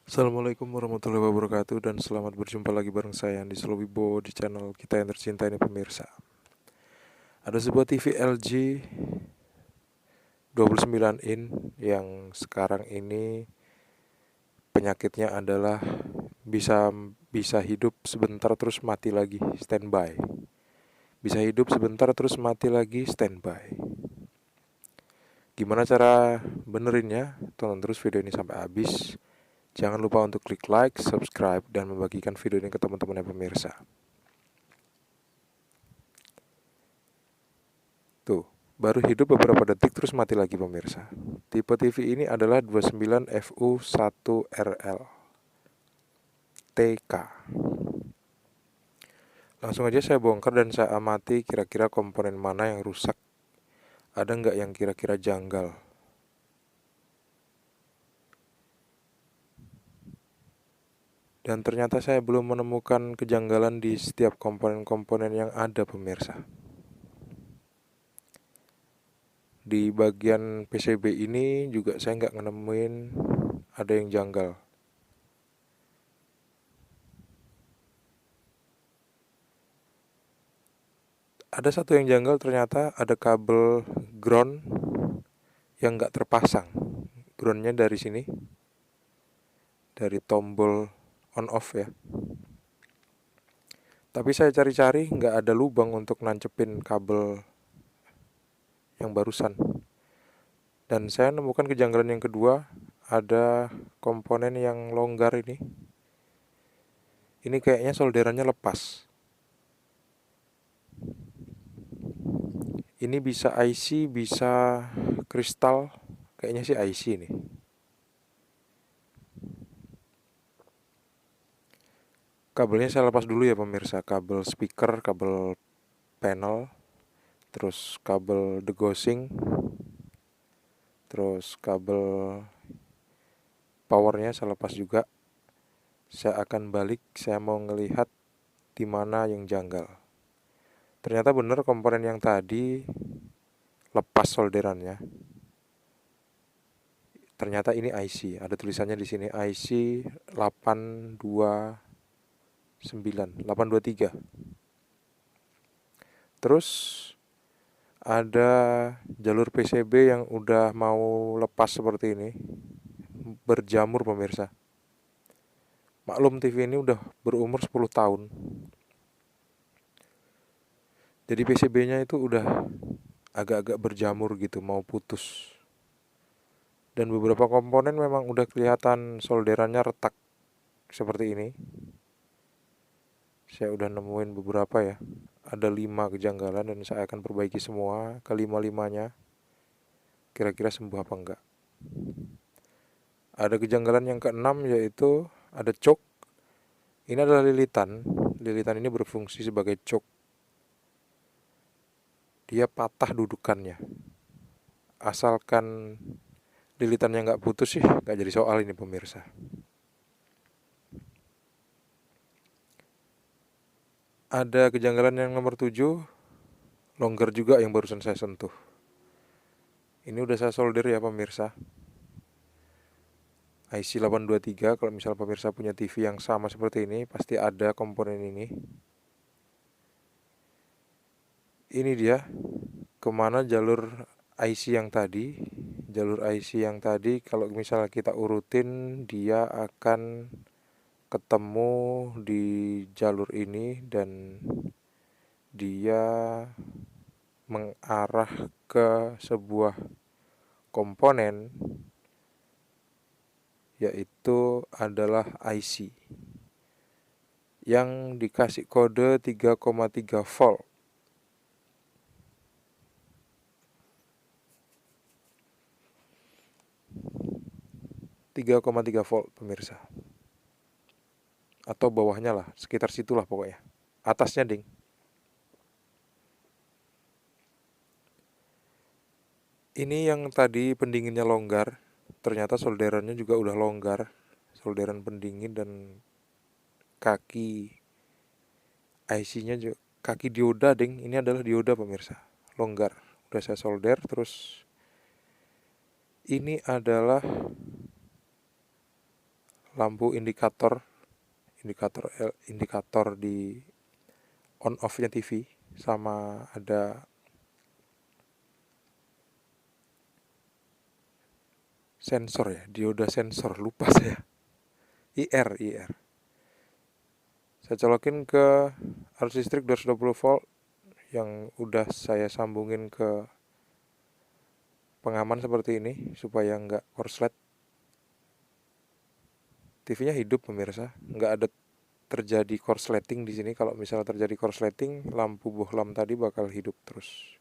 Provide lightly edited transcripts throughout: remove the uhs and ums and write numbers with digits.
Assalamualaikum warahmatullahi wabarakatuh dan selamat berjumpa lagi bareng saya Andi Slowibo di channel kita yang tercinta ini pemirsa. Ada sebuah TV LG 29 in yang sekarang ini penyakitnya adalah bisa bisa hidup sebentar terus mati lagi, standby. Bisa hidup sebentar terus mati lagi, standby. Gimana cara benerinnya? Tonton terus video ini sampai habis. Jangan lupa untuk klik like, subscribe, dan membagikan video ini ke teman-teman yang pemirsa. Tuh, baru hidup beberapa detik terus mati lagi pemirsa. Tipe TV ini adalah 29FU1RL TK. Langsung aja saya bongkar dan saya amati kira-kira komponen mana yang rusak. Ada nggak yang kira-kira janggal. Dan ternyata saya belum menemukan kejanggalan di setiap komponen-komponen yang ada pemirsa. Di bagian PCB ini juga saya nggak nemuin ada yang janggal. Ada satu yang janggal, ternyata ada kabel ground yang nggak terpasang. Groundnya dari sini, dari tombol on off ya. Tapi saya cari-cari nggak ada lubang untuk nancepin kabel yang barusan. Dan saya nemukan kejanggalan yang kedua, ada komponen yang longgar ini. Ini kayaknya solderannya lepas. Ini bisa IC, bisa kristal. Kayaknya sih IC nih. Kabelnya saya lepas dulu ya pemirsa. Kabel speaker, kabel panel, terus kabel degaussing, terus kabel powernya saya lepas juga. Saya akan balik, saya mau ngelihat di mana yang janggal. Ternyata benar komponen yang tadi lepas solderannya. Ternyata ini IC, ada tulisannya di sini IC 823. Terus ada jalur PCB yang udah mau lepas seperti ini, berjamur pemirsa. Maklum TV ini udah berumur 10 tahun. Jadi PCB-nya itu udah agak-agak berjamur gitu, mau putus. Dan beberapa komponen memang udah kelihatan solderannya retak seperti ini. Saya udah nemuin beberapa ya. Ada 5 kejanggalan dan saya akan perbaiki semua, kelima-limanya. Kira-kira sembuh apa enggak. Ada kejanggalan yang keenam, yaitu ada choke. Ini adalah lilitan. Lilitan ini berfungsi sebagai choke. Dia patah dudukannya. Asalkan lilitannya nggak putus sih, nggak jadi soal ini pemirsa. Ada kejanggalan yang nomor 7, longgar juga yang barusan saya sentuh. Ini udah saya solder ya pemirsa. IC 823, kalau misal pemirsa punya TV yang sama seperti ini, pasti ada komponen ini. Ini dia, kemana jalur IC yang tadi. Jalur IC yang tadi kalau misalnya kita urutin, dia akan ketemu di jalur ini dan dia mengarah ke sebuah komponen, yaitu adalah IC yang dikasih kode 3,3 volt. 3,3 volt pemirsa. Atau bawahnya lah, sekitar situlah pokoknya. Atasnya ding. Ini yang tadi pendinginnya longgar, ternyata solderannya juga udah longgar. Solderan pendingin dan kaki IC-nya juga, kaki dioda ding. Ini adalah dioda pemirsa, longgar. Udah saya solder. Terus ini adalah lampu indikator di on off-nya TV, sama ada sensor ya, dioda sensor, lupa saya. IR. Saya colokin ke arus listrik 220 volt yang udah saya sambungin ke pengaman seperti ini supaya nggak korslet. TV-nya hidup pemirsa, nggak ada terjadi korsleting di sini. Kalau misalnya terjadi korsleting, lampu bohlam tadi bakal hidup terus,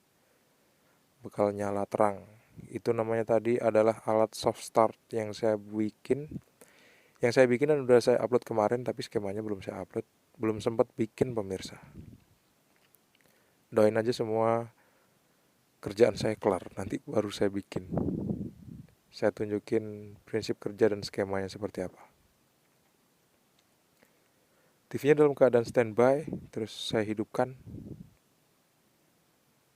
bakal nyala terang. Itu namanya tadi adalah alat soft start yang saya bikin. Yang saya bikin dan udah saya upload kemarin, tapi skemanya belum saya upload, belum sempat bikin pemirsa. Doain aja semua kerjaan saya kelar, nanti baru saya bikin. Saya tunjukin prinsip kerja dan skemanya seperti apa. TV-nya dalam keadaan standby, terus saya hidupkan,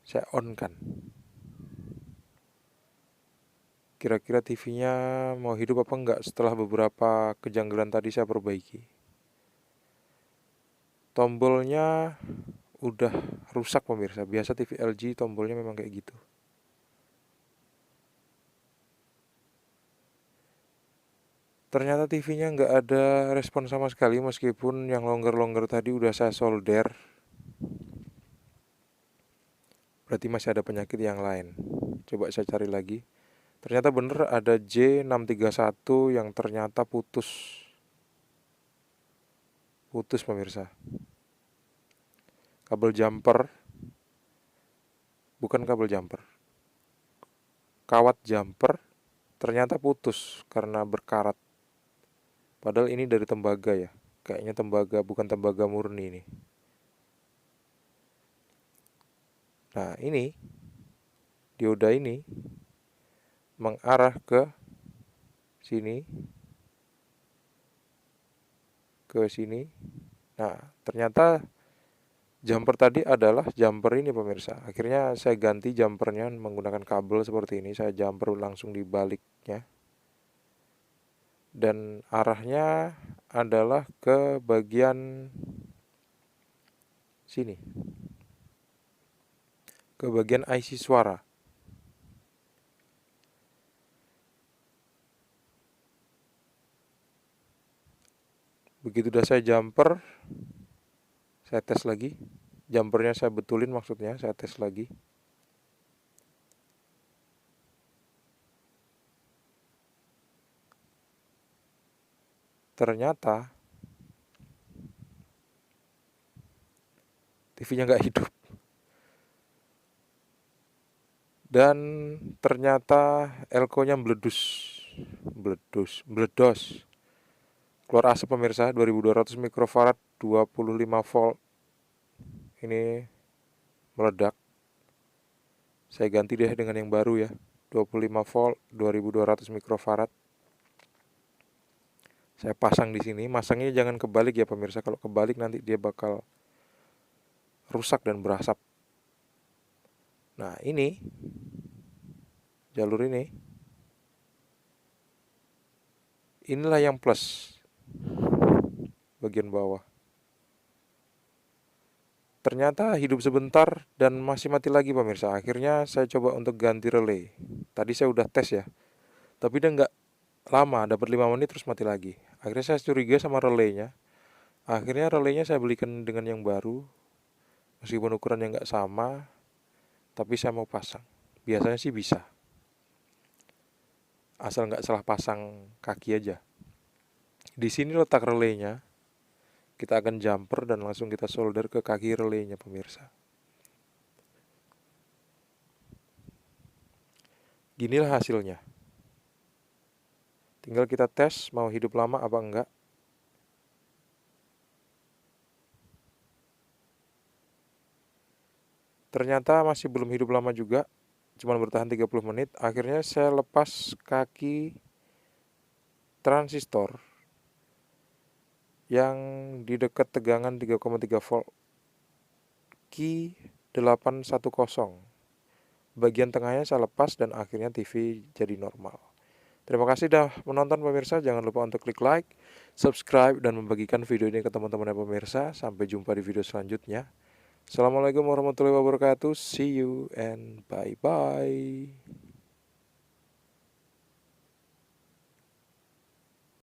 saya on kan. Kira-kira TV-nya mau hidup apa enggak setelah beberapa kejanggalan tadi saya perbaiki. Tombolnya udah rusak pemirsa. Biasa TV LG tombolnya memang kayak gitu. Ternyata TV-nya nggak ada respon sama sekali, meskipun yang longgar-longgar tadi udah saya solder. Berarti masih ada penyakit yang lain. Coba saya cari lagi. Ternyata bener ada J631 yang ternyata putus. Putus pemirsa. Kabel jumper. Bukan kabel jumper. Kawat jumper ternyata putus karena berkarat. Padahal ini dari tembaga ya. Kayaknya tembaga, bukan tembaga murni nih. Nah ini, dioda ini mengarah ke sini. Nah ternyata jumper tadi adalah jumper ini pemirsa. Akhirnya saya ganti jumpernya menggunakan kabel seperti ini. Saya jumper langsung di baliknya. Dan arahnya adalah ke bagian sini, ke bagian IC suara. Begitu udah saya jumper, saya tes lagi. Jumpernya saya betulin, maksudnya saya tes lagi. Ternyata TV-nya nggak hidup. Dan ternyata elko-nya meledos. Keluar asap pemirsa, 2200 mikrofarad, 25 volt. Ini meledak. Saya ganti deh dengan yang baru ya. 25 volt, 2200 mikrofarad. Saya pasang di sini. Masangnya jangan kebalik ya pemirsa. Kalau kebalik nanti dia bakal rusak dan berasap. Nah ini, jalur ini, inilah yang plus, bagian bawah. Ternyata hidup sebentar dan masih mati lagi pemirsa. Akhirnya saya coba untuk ganti relay. Tadi saya udah tes ya, tapi dia nggak lama, dapat 5 menit terus mati lagi. Akhirnya saya curiga sama relaynya. Akhirnya relaynya saya belikan dengan yang baru, meskipun ukurannya nggak sama, tapi saya mau pasang. Biasanya sih bisa, asal nggak salah pasang kaki aja. Di sini letak relaynya. Kita akan jumper dan langsung kita solder ke kaki relaynya pemirsa. Ginilah hasilnya. Tinggal kita tes mau hidup lama apa enggak. Ternyata masih belum hidup lama juga, cuma bertahan 30 menit. Akhirnya saya lepas kaki transistor yang di dekat tegangan 3,3 volt, Q 810. Bagian tengahnya saya lepas dan akhirnya TV jadi normal. Terima kasih sudah menonton pemirsa. Jangan lupa untuk klik like, subscribe, dan membagikan video ini ke teman-teman pemirsa. Sampai jumpa di video selanjutnya. Assalamualaikum warahmatullahi wabarakatuh. See you and bye-bye.